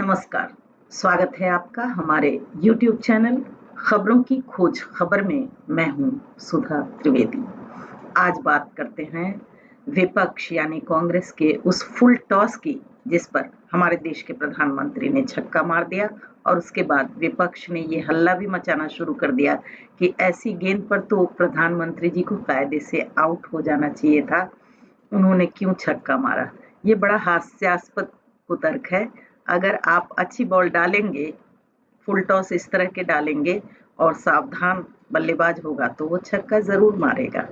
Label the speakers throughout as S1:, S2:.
S1: नमस्कार, स्वागत है आपका हमारे YouTube चैनल खबरों की खोज खबर में। मैं हूं सुधा त्रिवेदी। आज बात करते हैं विपक्ष यानी कांग्रेस के उस फुल टॉस की जिस पर हमारे देश के प्रधानमंत्री ने छक्का मार दिया और उसके बाद विपक्ष ने ये हल्ला भी मचाना शुरू कर दिया कि ऐसी गेंद पर तो प्रधानमंत्री जी को कायदे से आउट हो जाना चाहिए था, उन्होंने क्यों छक्का मारा। ये बड़ा हास्यास्पद कुतर्क है। अगर आप अच्छी बॉल डालेंगे, फुल टॉस इस तरह के डालेंगे और सावधान बल्लेबाज होगा तो वो छक्का जरूर मारेगा।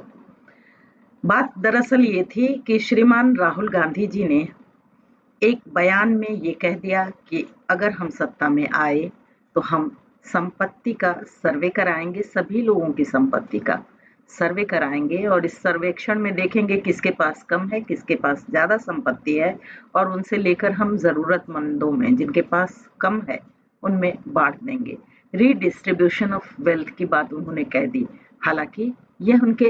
S1: बात दरअसल ये थी कि श्रीमान राहुल गांधी जी ने एक बयान में ये कह दिया कि अगर हम सत्ता में आए तो हम संपत्ति का सर्वे कराएंगे, सभी लोगों की संपत्ति का सर्वे कराएंगे और इस सर्वेक्षण में देखेंगे किसके पास कम है, किसके पास ज्यादा संपत्ति है और उनसे लेकर हम जरूरतमंदों में जिनके पास कम है उनमें बांट देंगे। रीडिस्ट्रीब्यूशन ऑफ वेल्थ की बात उन्होंने कह दी। हालांकि यह उनके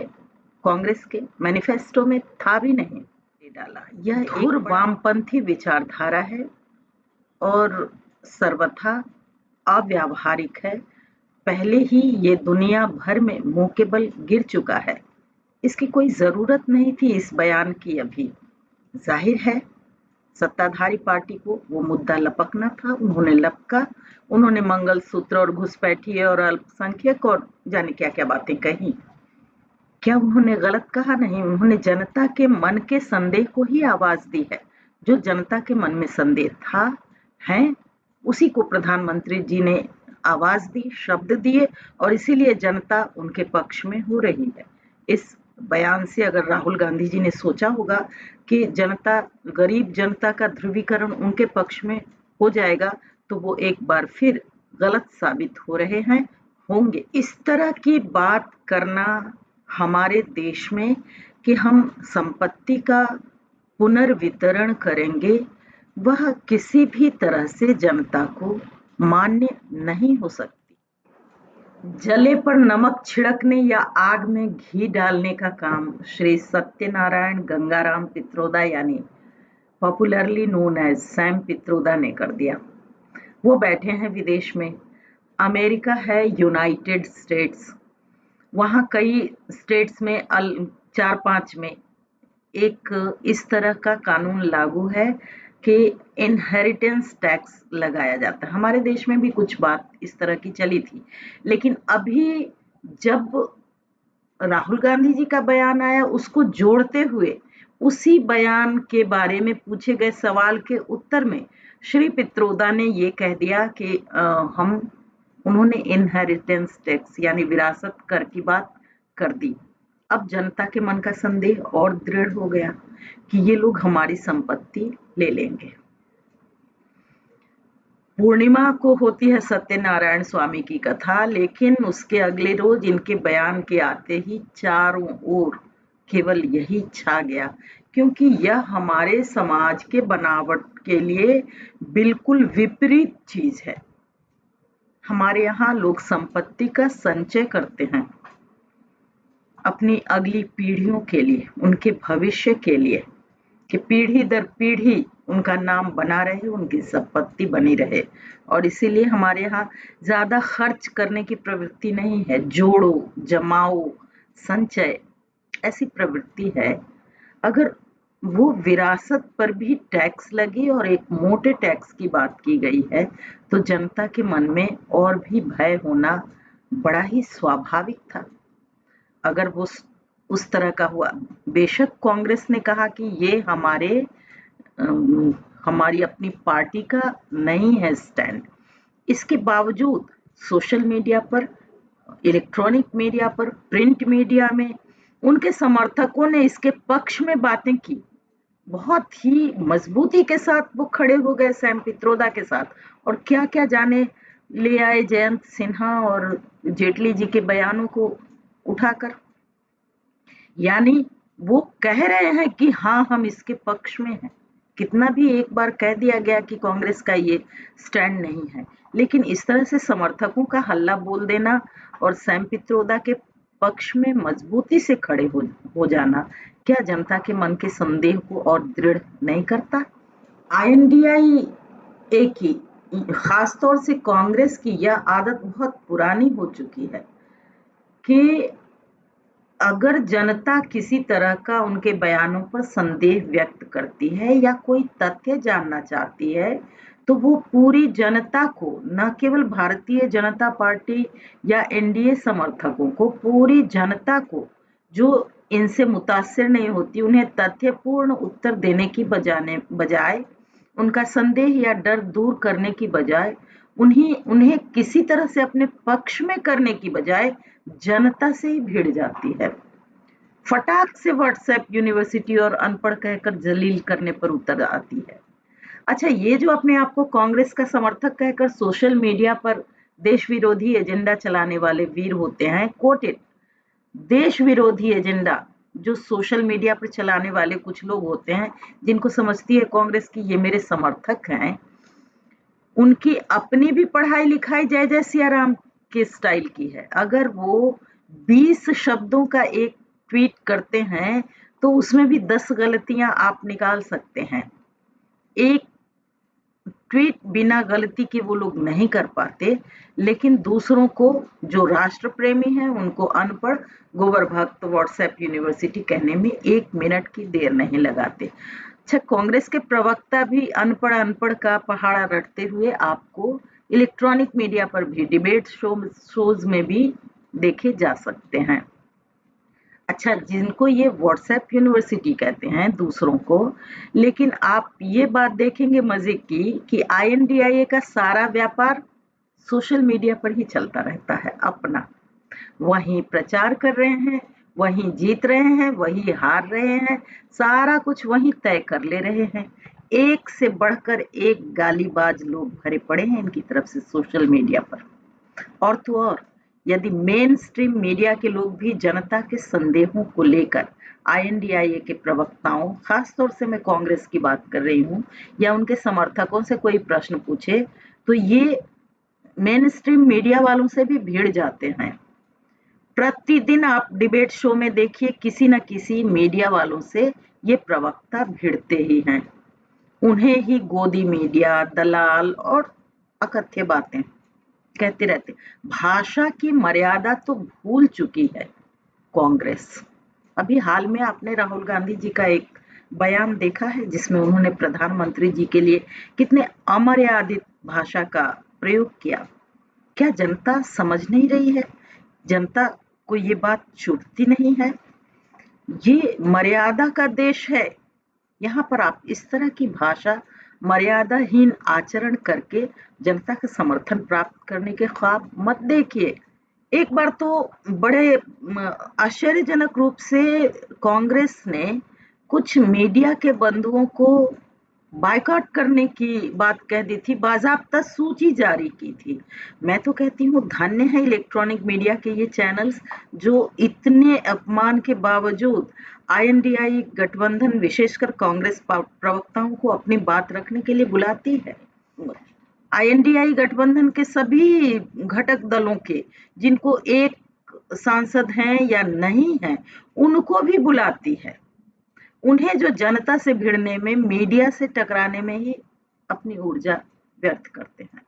S1: कांग्रेस के मैनिफेस्टो में था भी नहीं डाला। यह एक वामपंथी विचारधारा है और सर्वथा अव्यावहारिक है। पहले ही ये दुनिया भर में मुंह के बल गिर चुका है। इसकी कोई जरूरत नहीं थी इस बयान की अभी। जाहिर है सत्ताधारी पार्टी को वो मुद्दा लपकना था, उन्होंने लपका, उन्होंने मंगलसूत्र और घुसपैठिए और अल्पसंख्यक और जाने क्या क्या बातें कही। क्या उन्होंने गलत कहा? नहीं, उन्होंने जनता के मन के संदेह को ही आवाज दी है। जो जनता के मन में संदेह था है उसी को प्रधानमंत्री जी ने आवाज दी, शब्द दिए और इसीलिए जनता उनके पक्ष में हो रही है। इस बयान से अगर राहुल गांधी जी ने सोचा होगा कि जनता, गरीब जनता का ध्रुवीकरण उनके पक्ष में हो जाएगा तो वो एक बार फिर गलत साबित हो रहे हैं, होंगे। इस तरह की बात करना हमारे देश में कि हम संपत्ति का पुनर्वितरण करेंगे, वह किसी भी तरह से जनता को मान्य नहीं हो सकती। जले पर नमक छिड़कने या आग में घी डालने का काम श्री सत्यनारायण गंगाराम पित्रोदा यानी popularly known as Sam Pitroda ने कर दिया। वो बैठे हैं विदेश में, अमेरिका है यूनाइटेड स्टेट्स, वहाँ कई स्टेट्स में 4-5 में एक इस तरह का कानून लागू है कि इनहेरिटेंस टैक्स लगाया जाता है। हमारे देश में भी कुछ बात इस तरह की चली थी, लेकिन अभी जब राहुल गांधी जी का बयान आया उसको जोड़ते हुए उसी बयान के बारे में पूछे गए सवाल के उत्तर में श्री पित्रोदा ने ये कह दिया कि उन्होंने इनहेरिटेंस टैक्स यानी विरासत कर की बात कर दी। अब जनता के मन का संदेह और दृढ़ हो गया कि ये लोग हमारी संपत्ति ले लेंगे। पूर्णिमा को होती है सत्यनारायण स्वामी की कथा, लेकिन उसके अगले रोज इनके बयान के आते ही चारों ओर केवल यही छा गया, क्योंकि यह हमारे समाज के बनावट के लिए बिल्कुल विपरीत चीज है। हमारे यहाँ लोग संपत्ति का संचय करते हैं अपनी अगली पीढ़ियों के लिए, उनके भविष्य के लिए, कि पीढ़ी दर पीढ़ी उनका नाम बना रहे, उनकी संपत्ति बनी रहे। और इसीलिए हमारे यहाँ ज्यादा खर्च करने की प्रवृत्ति नहीं है। जोड़ो, जमाओ, संचय, ऐसी प्रवृत्ति है। अगर वो विरासत पर भी टैक्स लगी और एक मोटे टैक्स की बात की गई है तो जनता के मन में और भी भय होना बड़ा ही स्वाभाविक था। अगर वो उस तरह का हुआ, बेशक कांग्रेस ने कहा कि ये हमारी अपनी पार्टी का नहीं है स्टैंड, इसके बावजूद सोशल मीडिया पर, इलेक्ट्रॉनिक मीडिया पर, प्रिंट मीडिया में उनके समर्थकों ने इसके पक्ष में बातें की। बहुत ही मजबूती के साथ वो खड़े हो गए सैम पित्रोदा के साथ और क्या क्या जाने ले आए जयंत सिन्हा और जेटली जी के बयानों को उठाकर। यानी वो कह रहे हैं कि हाँ, हम इसके पक्ष में हैं। कितना भी एक बार कह दिया गया कि कांग्रेस का ये स्टैंड नहीं है, लेकिन इस तरह से समर्थकों का हल्ला बोल देना और सैम पित्रोदा के पक्ष में मजबूती से खड़े हो जाना क्या जनता के मन के संदेह को और दृढ़ नहीं करता? INDI एक ही खास तौर से कांग्रेस की यह आदत बहुत पुरानी हो चुकी है कि अगर जनता किसी तरह का उनके बयानों पर संदेह व्यक्त करती है या कोई तथ्य जानना चाहती है, तो वो पूरी जनता को, न केवल भारतीय जनता पार्टी या एनडीए समर्थकों को, पूरी जनता को जो इनसे मुतासिर नहीं होती, उन्हें तथ्यपूर्ण उत्तर देने की बजाय, उनका संदेह या डर दूर करने की बजाय, उन्हें किसी तरह से अपने पक्ष में करने की बजाय जनता से ही भिड़ जाती है। फटाक से व्हाट्सएप यूनिवर्सिटी और अनपढ़ कहकर जलील करने पर उतर आती है। अच्छा, ये जो अपने आप को कांग्रेस का समर्थक कहकर सोशल मीडिया पर देश विरोधी एजेंडा चलाने वाले वीर होते हैं, कोटेड देश विरोधी एजेंडा जो सोशल मीडिया पर चलाने वाले कुछ लोग होते हैं, जिनको समझती है कांग्रेस की ये मेरे समर्थक हैं, उनकी अपनी भी पढ़ाई लिखाई जय जय सिया राम के स्टाइल की है। अगर वो 20 शब्दों का एक ट्वीट करते हैं तो उसमें भी 10 गलतियां आप निकाल सकते हैं। एक ट्वीट बिना गलती के वो लोग नहीं कर पाते, लेकिन दूसरों को, जो राष्ट्र प्रेमी हैं, उनको अनपढ़ गोबर भक्त व्हाट्सएप यूनिवर्सिटी कहने में 1 मिनट की देर नहीं लगाते। अच्छा, कांग्रेस के प्रवक्ता भी अनपढ़ का पहाड़ा रटते हुए आपको इलेक्ट्रॉनिक मीडिया पर भी डिबेट शोज में भी देखे जा सकते हैं। अच्छा, जिनको ये व्हाट्सएप यूनिवर्सिटी कहते हैं दूसरों को, लेकिन आप ये बात देखेंगे मजे की कि आईएनडीआईए का सारा व्यापार सोशल मीडिया पर ही चलता रहता है अपना। वहीं प्रचार कर रहे हैं, वहीं जीत रहे हैं, वहीं हार रहे हैं, सारा कुछ वहीं तय कर ले रहे हैं। एक से बढ़कर एक गालीबाज लोग भरे पड़े हैं इनकी तरफ से सोशल मीडिया पर। और तो और, यदि मेन स्ट्रीम मीडिया के लोग भी जनता के संदेहों को लेकर आईएनडीआईए के प्रवक्ताओं, खासतौर से मैं कांग्रेस की बात कर रही हूँ, या उनके समर्थकों से कोई प्रश्न पूछे, तो ये मेन स्ट्रीम मीडिया वालों से भी भिड़ जाते हैं। प्रतिदिन आप डिबेट शो में देखिए, किसी न किसी मीडिया वालों से ये प्रवक्ता भिड़ते ही हैं। उन्हें ही गोदी मीडिया, दलाल और अकथ्य बातें कहते रहते। भाषा की मर्यादा तो भूल चुकी है कांग्रेस। अभी हाल में आपने राहुल गांधी जी का एक बयान देखा है, जिसमें उन्होंने प्रधानमंत्री जी के लिए कितने अमर्यादित भाषा का प्रयोग किया। क्या जनता समझ नहीं रही है? जनता को ये बात छूटती नहीं है? ये मर्यादा का देश है। यहाँ पर आप इस तरह की भाषा, मर्यादाहीन आचरण करके जनता का समर्थन प्राप्त करने के ख्वाब मत देखिए। एक बार तो बड़े आश्चर्यजनक रूप से कांग्रेस ने कुछ मीडिया के बंधुओं को बायकॉट करने की बात कह दी थी, बाज़ाब्ता सूची जारी की थी। मैं तो कहती हूँ धन्य है इलेक्ट्रॉनिक मीडिया के ये चैनल्स, जो इतने अपमान के बावजूद आईएनडीआई गठबंधन, विशेषकर कांग्रेस प्रवक्ताओं को अपनी बात रखने के लिए बुलाती है। आईएनडीआई गठबंधन के सभी घटक दलों के, जिनको एक सांसद हैं या नहीं हैं, उनको भी बुलाती है। उन्हें जो जनता से भिड़ने में, मीडिया से टकराने में ही अपनी ऊर्जा व्यर्थ करते हैं।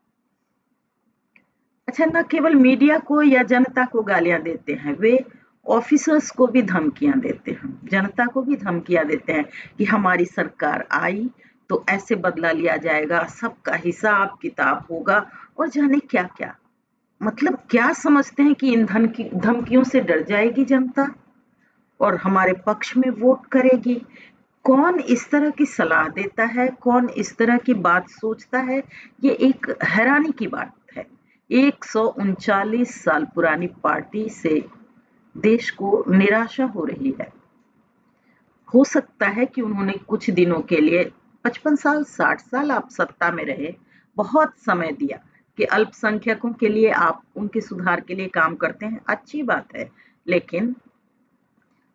S1: अच्छा, न केवल मीडिया को या जनता को गालियां देते हैं, वे ऑफिसर्स को भी धमकियां देते हैं, जनता को भी धमकियां देते हैं कि हमारी सरकार आई तो ऐसे बदला लिया जाएगा, सबका हिसाब किताब होगा, और जाने क्या क्या। मतलब क्या समझते हैं कि इन धमकियों से डर जाएगी जनता और हमारे पक्ष में वोट करेगी? कौन इस तरह की सलाह देता है, कौन इस तरह की बात सोचता है? ये एक हैरानी की बात है। 139 साल पुरानी पार्टी से देश को निराशा हो रही है। हो सकता है कि उन्होंने कुछ दिनों के लिए 55 साल, 60 साल आप सत्ता में रहे, बहुत समय दिया कि अल्पसंख्यकों के लिए आप उनके सुधार के लिए काम करते हैं, अच्छी बात है। लेकिन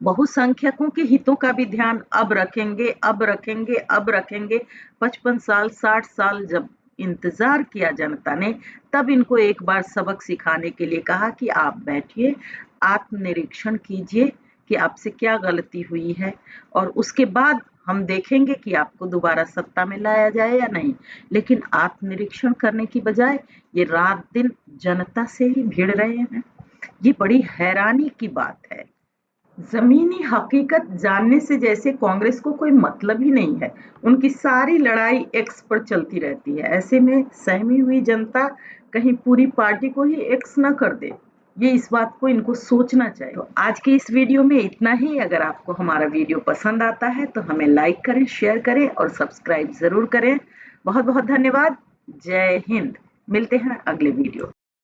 S1: बहुसंख्यकों के हितों का भी ध्यान अब रखेंगे, अब रखेंगे, अब रखेंगे। 55 साल, 60 साल जब इंतजार किया जनता ने, तब इनको एक बार सबक सिखाने के लिए कहा कि आप बैठिए, आत्मनिरीक्षण कीजिए कि आपसे क्या गलती हुई है, और उसके बाद हम देखेंगे कि आपको दोबारा सत्ता में लाया जाए या नहीं, लेकिन आत्मनिरीक्षण करने की बजाय ये रात दिन जनता से ही भिड़ रहे हैं। ये बड़ी हैरानी की बात है। जमीनी हकीकत जानने से जैसे कांग्रेस को कोई मतलब ही नहीं है। उनकी सारी लड़ाई एक्स पर चलती रहती है। ऐसे में सहमी हुई जनता कहीं पूरी पार्टी को ही एक्स न कर दे, ये इस बात को इनको सोचना चाहिए। तो आज की इस वीडियो में इतना ही। अगर आपको हमारा वीडियो पसंद आता है तो हमें लाइक करें, शेयर करें और सब्सक्राइब जरूर करें। बहुत बहुत धन्यवाद। जय हिंद। मिलते हैं अगले वीडियो।